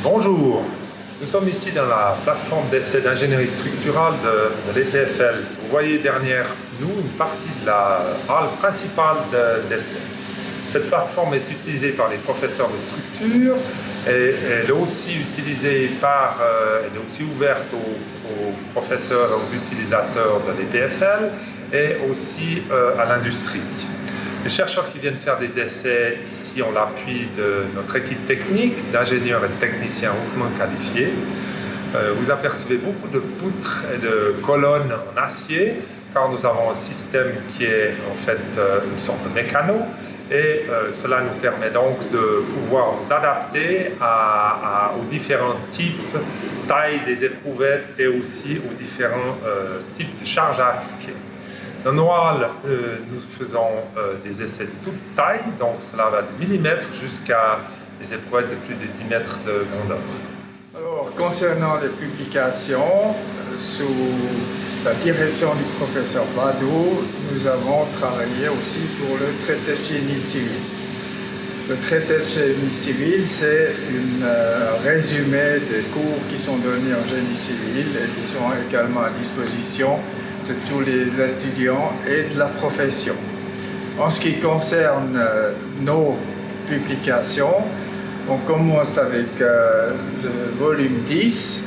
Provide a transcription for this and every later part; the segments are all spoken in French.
Bonjour, nous sommes ici dans la plateforme d'essai d'ingénierie structurale de l'EPFL. Vous voyez derrière nous une partie de la halle principale d'essai. Cette plateforme est utilisée par les professeurs de structure et elle est aussi ouverte aux professeurs et aux utilisateurs de l'EPFL et aussi à l'industrie. Les chercheurs qui viennent faire des essais ici ont l'appui de notre équipe technique, d'ingénieurs et de techniciens hautement qualifiés. Vous apercevez beaucoup de poutres et de colonnes en acier, car nous avons un système qui est en fait une sorte de mécano, et cela nous permet donc de pouvoir nous adapter aux différents types, tailles des éprouvettes et aussi aux différents types de charges à appliquer. Dans nos halles, nous faisons des essais de toute taille, donc cela va de millimètres jusqu'à des éprouvettes de plus de 10 mètres de grandeur. Alors, concernant les publications, sous la direction du professeur Badeau, nous avons travaillé aussi pour le traité de génie civil. Le traité de génie civil, c'est un résumé des cours qui sont donnés en génie civil et qui sont également à disposition de tous les étudiants et de la profession. En ce qui concerne nos publications, on commence avec le volume 10,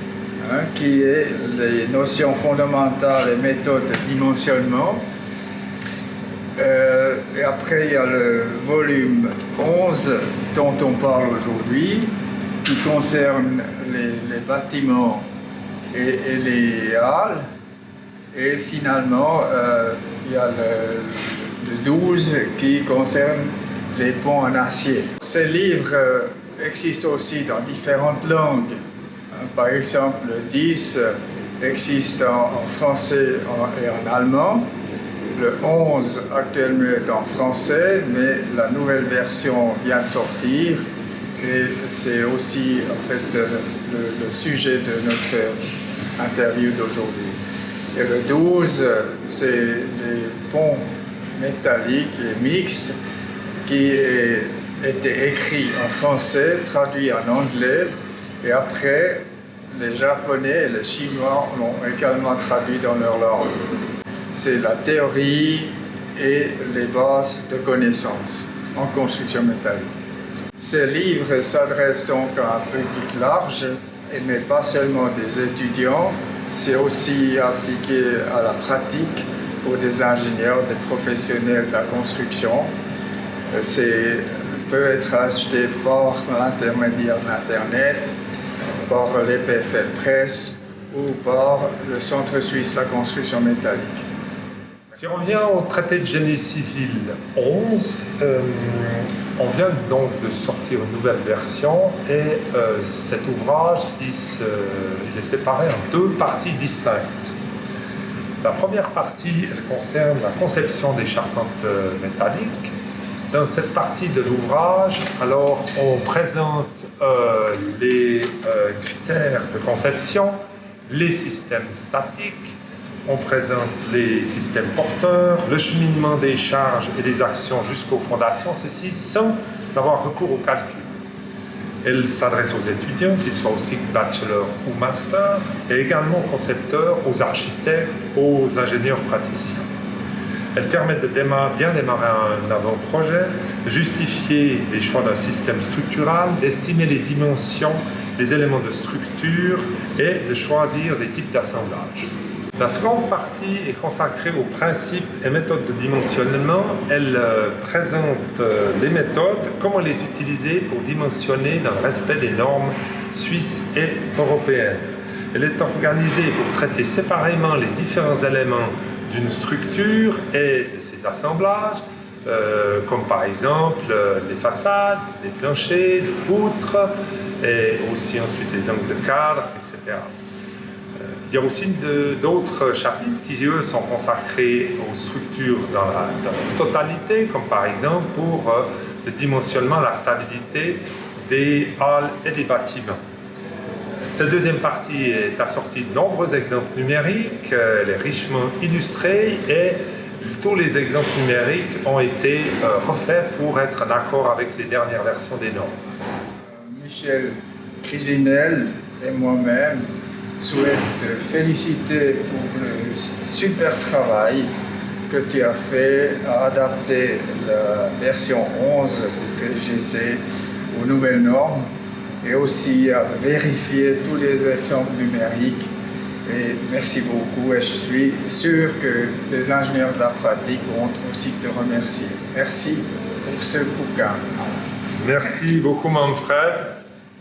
qui est les notions fondamentales et méthodes de dimensionnement. Et après, il y a le volume 11 dont on parle aujourd'hui, qui concerne les bâtiments et les halles. Et finalement, il y a le 12 qui concerne les ponts en acier. Ces livres existent aussi dans différentes langues. Par exemple, le 10 existe en français et en allemand. Le 11 actuellement est en français, mais la nouvelle version vient de sortir. Et c'est aussi en fait le sujet de notre interview d'aujourd'hui. Et le 12, c'est les ponts métalliques et mixtes qui étaient écrits en français, traduits en anglais, et après, les Japonais et les Chinois l'ont également traduit dans leur langue. C'est la théorie et les bases de connaissances en construction métallique. Ces livres s'adressent donc à un public large, mais pas seulement des étudiants. C'est aussi appliqué à la pratique pour des ingénieurs, des professionnels de la construction. Peut être acheté par l'intermédiaire d'Internet, par l'EPFL Press ou par le Centre suisse de la construction métallique. Si on revient au traité de génie civil 11, on vient donc de sortir une nouvelle version et cet ouvrage il est séparé en deux parties distinctes. La première partie elle concerne la conception des charpentes métalliques. Dans cette partie de l'ouvrage, alors on présente les critères de conception, les systèmes statiques, on présente les systèmes porteurs, le cheminement des charges et des actions jusqu'aux fondations, ceci sans avoir recours au calcul. Elle s'adresse aux étudiants, qu'ils soient aussi bachelor ou master, et également aux concepteurs, aux architectes, aux ingénieurs praticiens. Elle permet de bien démarrer un avant-projet, de justifier les choix d'un système structural, d'estimer les dimensions des éléments de structure et de choisir des types d'assemblage. La seconde partie est consacrée aux principes et méthodes de dimensionnement. Elle présente les méthodes, comment les utiliser pour dimensionner dans le respect des normes suisses et européennes. Elle est organisée pour traiter séparément les différents éléments d'une structure et de ses assemblages, comme par exemple les façades, les planchers, les poutres, et aussi ensuite les angles de cadre, etc. Il y a aussi d'autres chapitres qui, eux, sont consacrés aux structures dans leur totalité, comme par exemple pour le dimensionnement, la stabilité des halles et des bâtiments. Cette deuxième partie est assortie de nombreux exemples numériques, elle est richement illustrée et tous les exemples numériques ont été refaits pour être en accord avec les dernières versions des normes. Michel Crisinel et moi-même souhaitent te féliciter pour le super travail que tu as fait à adapter la version 11 du TGC aux nouvelles normes et aussi à vérifier tous les exemples numériques. Et merci beaucoup et je suis sûr que les ingénieurs de la pratique vont aussi te remercier. Merci pour ce bouquin. Merci beaucoup Manfred.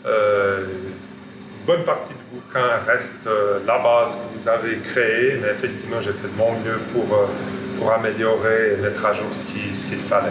Une bonne partie du bouquin reste la base que vous avez créée, mais effectivement j'ai fait de mon mieux pour améliorer et mettre à jour ce qu'il fallait.